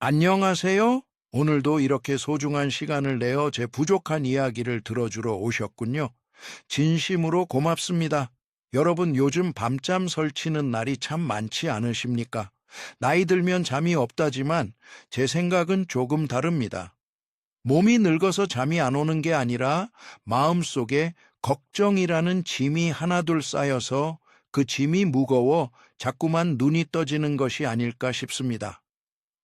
안녕하세요. 오늘도 이렇게 소중한 시간을 내어 제 부족한 이야기를 들어주러 오셨군요. 진심으로 고맙습니다. 여러분, 요즘 밤잠 설치는 날이 참 많지 않으십니까? 나이 들면 잠이 없다지만 제 생각은 조금 다릅니다. 몸이 늙어서 잠이 안 오는 게 아니라 마음속에 걱정이라는 짐이 하나둘 쌓여서 그 짐이 무거워 자꾸만 눈이 떠지는 것이 아닐까 싶습니다.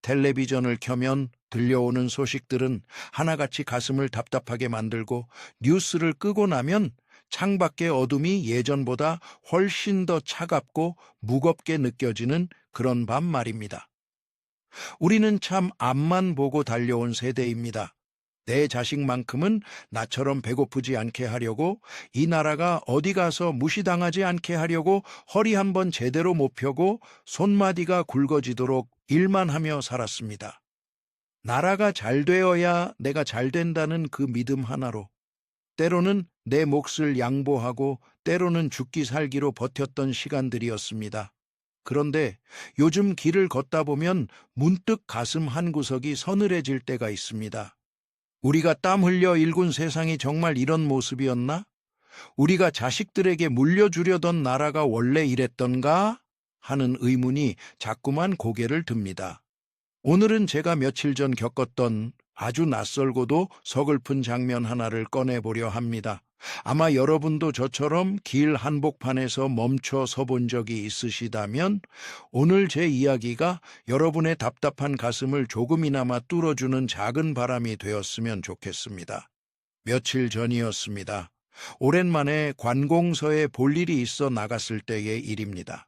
텔레비전을 켜면 들려오는 소식들은 하나같이 가슴을 답답하게 만들고, 뉴스를 끄고 나면 창밖의 어둠이 예전보다 훨씬 더 차갑고 무겁게 느껴지는 그런 밤 말입니다. 우리는 참 앞만 보고 달려온 세대입니다. 내 자식만큼은 나처럼 배고프지 않게 하려고, 이 나라가 어디 가서 무시당하지 않게 하려고 허리 한번 제대로 못 펴고 손마디가 굵어지도록 일만 하며 살았습니다. 나라가 잘 되어야 내가 잘 된다는 그 믿음 하나로, 때로는 내 몫을 양보하고 때로는 죽기 살기로 버텼던 시간들이었습니다. 그런데 요즘 길을 걷다 보면 문득 가슴 한구석이 서늘해질 때가 있습니다. 우리가 땀 흘려 일군 세상이 정말 이런 모습이었나? 우리가 자식들에게 물려주려던 나라가 원래 이랬던가? 하는 의문이 자꾸만 고개를 듭니다. 오늘은 제가 며칠 전 겪었던 아주 낯설고도 서글픈 장면 하나를 꺼내보려 합니다. 아마 여러분도 저처럼 길 한복판에서 멈춰 서본 적이 있으시다면 오늘 제 이야기가 여러분의 답답한 가슴을 조금이나마 뚫어주는 작은 바람이 되었으면 좋겠습니다. 며칠 전이었습니다. 오랜만에 관공서에 볼 일이 있어 나갔을 때의 일입니다.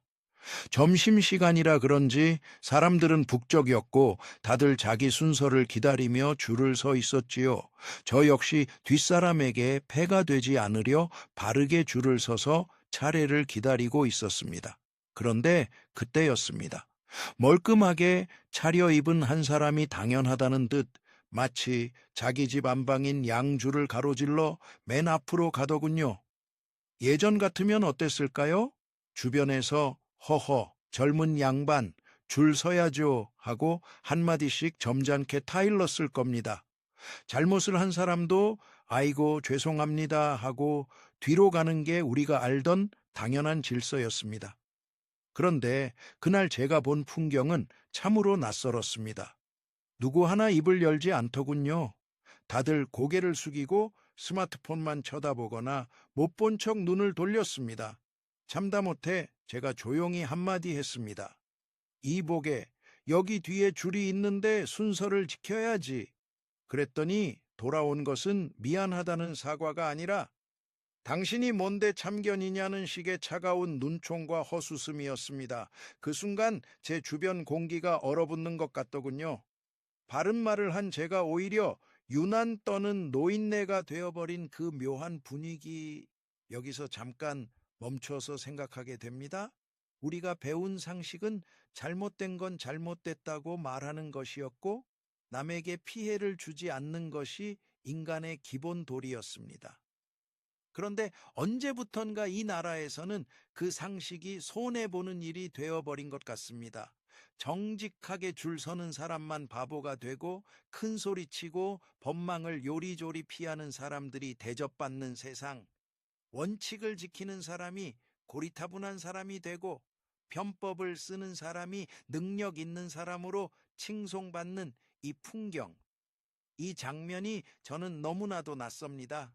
점심시간이라 그런지 사람들은 북적였고 다들 자기 순서를 기다리며 줄을 서 있었지요. 저 역시 뒷사람에게 폐가 되지 않으려 바르게 줄을 서서 차례를 기다리고 있었습니다. 그런데 그때였습니다. 멀끔하게 차려입은 한 사람이 당연하다는 듯 마치 자기 집 안방인 양줄을 가로질러 맨 앞으로 가더군요. 예전 같으면 어땠을까요? 주변에서 허허, 젊은 양반, 줄 서야죠 하고 한마디씩 점잖게 타일렀을 겁니다. 잘못을 한 사람도 아이고 죄송합니다 하고 뒤로 가는 게 우리가 알던 당연한 질서였습니다. 그런데 그날 제가 본 풍경은 참으로 낯설었습니다. 누구 하나 입을 열지 않더군요. 다들 고개를 숙이고 스마트폰만 쳐다보거나 못 본 척 눈을 돌렸습니다. 참다 못해 제가 조용히 한마디 했습니다. 이보게, 여기 뒤에 줄이 있는데 순서를 지켜야지. 그랬더니 돌아온 것은 미안하다는 사과가 아니라 당신이 뭔데 참견이냐는 식의 차가운 눈총과 허수음이었습니다. 그 순간 제 주변 공기가 얼어붙는 것 같더군요. 바른 말을 한 제가 오히려 유난 떠는 노인네가 되어버린 그 묘한 분위기, 여기서 잠깐 멈춰서 생각하게 됩니다. 우리가 배운 상식은 잘못된 건 잘못됐다고 말하는 것이었고, 남에게 피해를 주지 않는 것이 인간의 기본 도리였습니다. 그런데 언제부턴가 이 나라에서는 그 상식이 손해보는 일이 되어버린 것 같습니다. 정직하게 줄 서는 사람만 바보가 되고 큰 소리치고 법망을 요리조리 피하는 사람들이 대접받는 세상, 원칙을 지키는 사람이 고리타분한 사람이 되고 편법을 쓰는 사람이 능력 있는 사람으로 칭송받는 이 풍경, 이 장면이 저는 너무나도 낯섭니다.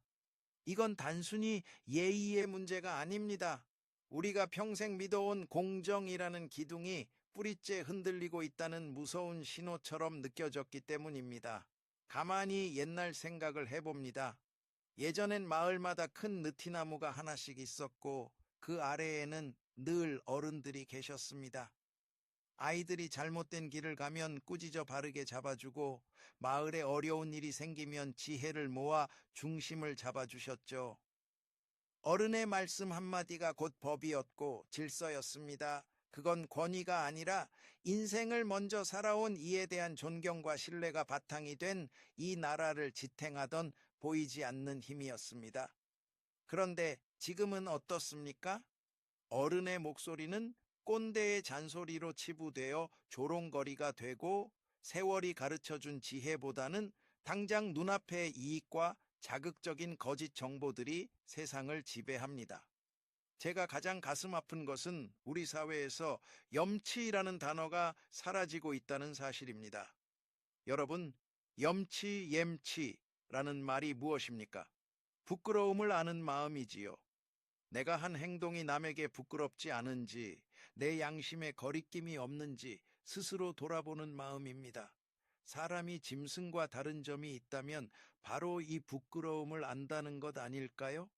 이건 단순히 예의의 문제가 아닙니다. 우리가 평생 믿어온 공정이라는 기둥이 뿌리째 흔들리고 있다는 무서운 신호처럼 느껴졌기 때문입니다. 가만히 옛날 생각을 해봅니다. 예전엔 마을마다 큰 느티나무가 하나씩 있었고 그 아래에는 늘 어른들이 계셨습니다. 아이들이 잘못된 길을 가면 꾸짖어 바르게 잡아주고 마을에 어려운 일이 생기면 지혜를 모아 중심을 잡아주셨죠. 어른의 말씀 한마디가 곧 법이었고 질서였습니다. 그건 권위가 아니라 인생을 먼저 살아온 이에 대한 존경과 신뢰가 바탕이 된 이 나라를 지탱하던 보이지 않는 힘이었습니다. 그런데 지금은 어떻습니까? 어른의 목소리는 꼰대의 잔소리로 치부되어 조롱거리가 되고 세월이 가르쳐준 지혜보다는 당장 눈앞의 이익과 자극적인 거짓 정보들이 세상을 지배합니다. 제가 가장 가슴 아픈 것은 우리 사회에서 염치라는 단어가 사라지고 있다는 사실입니다. 여러분, 염치, 옘치라는 말이 무엇입니까? 부끄러움을 아는 마음이지요. 내가 한 행동이 남에게 부끄럽지 않은지, 내 양심에 거리낌이 없는지 스스로 돌아보는 마음입니다. 사람이 짐승과 다른 점이 있다면 바로 이 부끄러움을 안다는 것 아닐까요?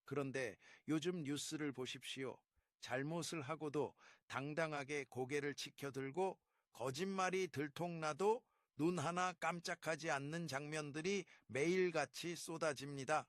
그런데 요즘 뉴스를 보십시오. 잘못을 하고도 당당하게 고개를 치켜들고 거짓말이 들통나도 눈 하나 깜짝하지 않는 장면들이 매일같이 쏟아집니다.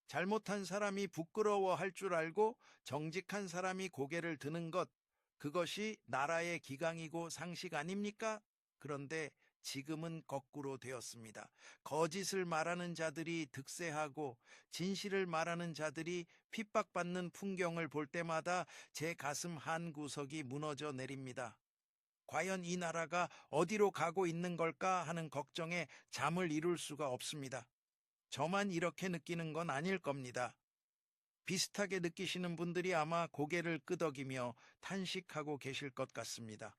잘못한 사람이 부끄러워할 줄 알고 정직한 사람이 고개를 드는 것, 그것이 나라의 기강이고 상식 아닙니까? 그런데 지금은 거꾸로 되었습니다. 거짓을 말하는 자들이 득세하고 진실을 말하는 자들이 핍박받는 풍경을 볼 때마다 제 가슴 한 구석이 무너져 내립니다. 과연 이 나라가 어디로 가고 있는 걸까 하는 걱정에 잠을 이룰 수가 없습니다. 저만 이렇게 느끼는 건 아닐 겁니다. 비슷하게 느끼시는 분들이 아마 고개를 끄덕이며 탄식하고 계실 것 같습니다.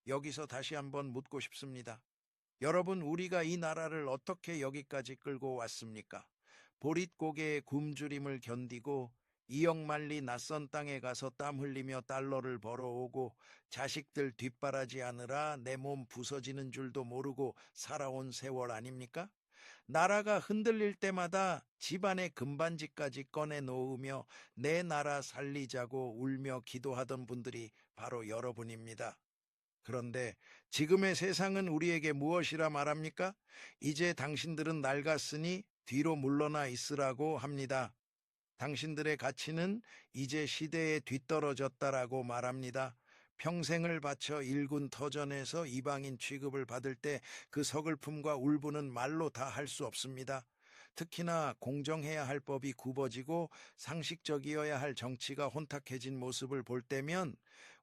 여기서 다시 한번 묻고 싶습니다. 여러분, 우리가 이 나라를 어떻게 여기까지 끌고 왔습니까? 보릿고개의 굶주림을 견디고 이역만리 낯선 땅에 가서 땀 흘리며 달러를 벌어오고 자식들 뒷바라지 하느라 내 몸 부서지는 줄도 모르고 살아온 세월 아닙니까? 나라가 흔들릴 때마다 집안의 금반지까지 꺼내 놓으며 내 나라 살리자고 울며 기도하던 분들이 바로 여러분입니다. 그런데 지금의 세상은 우리에게 무엇이라 말합니까? 이제 당신들은 낡았으니 뒤로 물러나 있으라고 합니다. 당신들의 가치는 이제 시대에 뒤떨어졌다라고 말합니다. 평생을 바쳐 일군 터전에서 이방인 취급을 받을 때 그 서글픔과 울분은 말로 다 할 수 없습니다. 특히나 공정해야 할 법이 굽어지고 상식적이어야 할 정치가 혼탁해진 모습을 볼 때면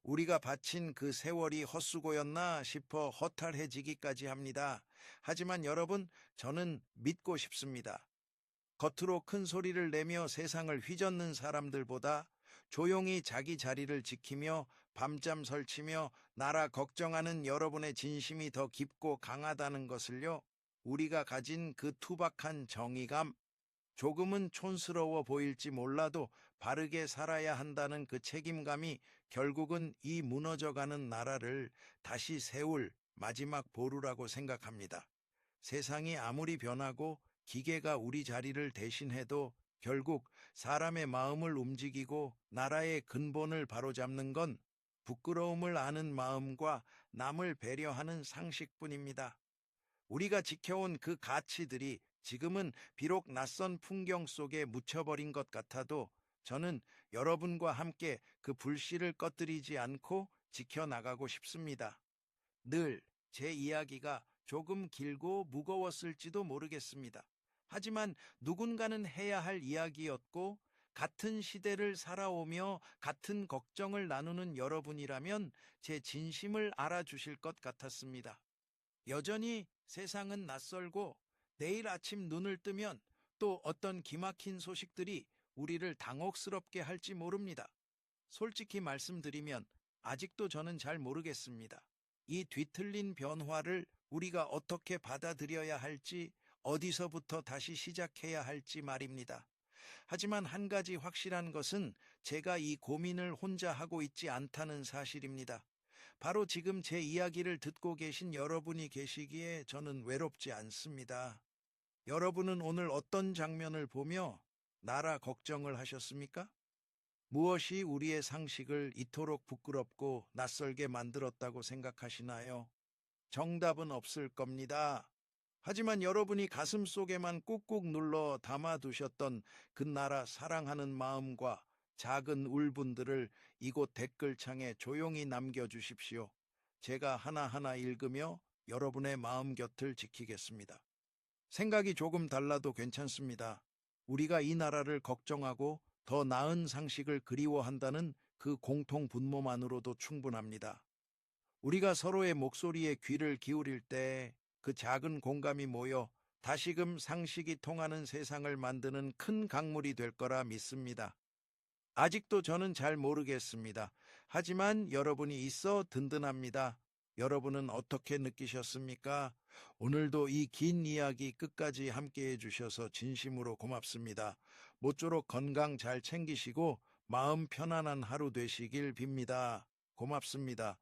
우리가 바친 그 세월이 헛수고였나 싶어 허탈해지기까지 합니다. 하지만 여러분, 저는 믿고 싶습니다. 겉으로 큰 소리를 내며 세상을 휘젓는 사람들보다 조용히 자기 자리를 지키며 밤잠 설치며 나라 걱정하는 여러분의 진심이 더 깊고 강하다는 것을요, 우리가 가진 그 투박한 정의감, 조금은 촌스러워 보일지 몰라도 바르게 살아야 한다는 그 책임감이 결국은 이 무너져가는 나라를 다시 세울 마지막 보루라고 생각합니다. 세상이 아무리 변하고 기계가 우리 자리를 대신해도 결국 사람의 마음을 움직이고 나라의 근본을 바로잡는 건 부끄러움을 아는 마음과 남을 배려하는 상식뿐입니다. 우리가 지켜온 그 가치들이 지금은 비록 낯선 풍경 속에 묻혀버린 것 같아도 저는 여러분과 함께 그 불씨를 꺼뜨리지 않고 지켜나가고 싶습니다. 늘 제 이야기가 조금 길고 무거웠을지도 모르겠습니다. 하지만 누군가는 해야 할 이야기였고 같은 시대를 살아오며 같은 걱정을 나누는 여러분이라면 제 진심을 알아주실 것 같았습니다. 여전히 세상은 낯설고 내일 아침 눈을 뜨면 또 어떤 기막힌 소식들이 우리를 당혹스럽게 할지 모릅니다. 솔직히 말씀드리면 아직도 저는 잘 모르겠습니다. 이 뒤틀린 변화를 우리가 어떻게 받아들여야 할지, 어디서부터 다시 시작해야 할지 말입니다. 하지만 한 가지 확실한 것은 제가 이 고민을 혼자 하고 있지 않다는 사실입니다. 바로 지금 제 이야기를 듣고 계신 여러분이 계시기에 저는 외롭지 않습니다. 여러분은 오늘 어떤 장면을 보며 나라 걱정을 하셨습니까? 무엇이 우리의 상식을 이토록 부끄럽고 낯설게 만들었다고 생각하시나요? 정답은 없을 겁니다. 하지만 여러분이 가슴 속에만 꾹꾹 눌러 담아두셨던 그 나라 사랑하는 마음과 작은 울분들을 이곳 댓글창에 조용히 남겨주십시오. 제가 하나하나 읽으며 여러분의 마음 곁을 지키겠습니다. 생각이 조금 달라도 괜찮습니다. 우리가 이 나라를 걱정하고 더 나은 상식을 그리워한다는 그 공통 분모만으로도 충분합니다. 우리가 서로의 목소리에 귀를 기울일 때 그 작은 공감이 모여 다시금 상식이 통하는 세상을 만드는 큰 강물이 될 거라 믿습니다. 아직도 저는 잘 모르겠습니다. 하지만 여러분이 있어 든든합니다. 여러분은 어떻게 느끼셨습니까? 오늘도 이 긴 이야기 끝까지 함께 해주셔서 진심으로 고맙습니다. 모쪼록 건강 잘 챙기시고 마음 편안한 하루 되시길 빕니다. 고맙습니다.